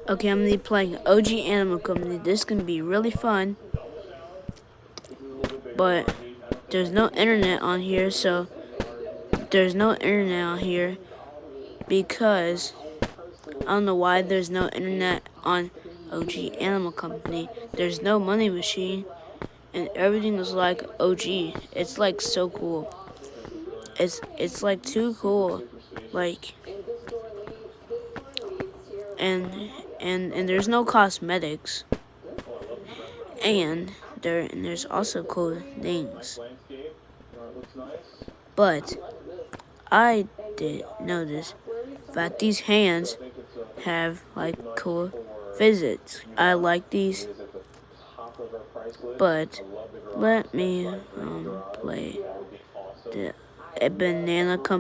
Okay, I'm gonna be playing OG Animal Company. This is gonna be really fun, but there's no internet on here, so there's no internet on here because I don't know why there's no internet on OG Animal Company. There's no money machine, and everything is like OG. It's like so cool. It's like too cool, like and there's no cosmetics, and there's also cool things. But I did notice that these hands have like cool physics. I like these, but let me play the a banana company.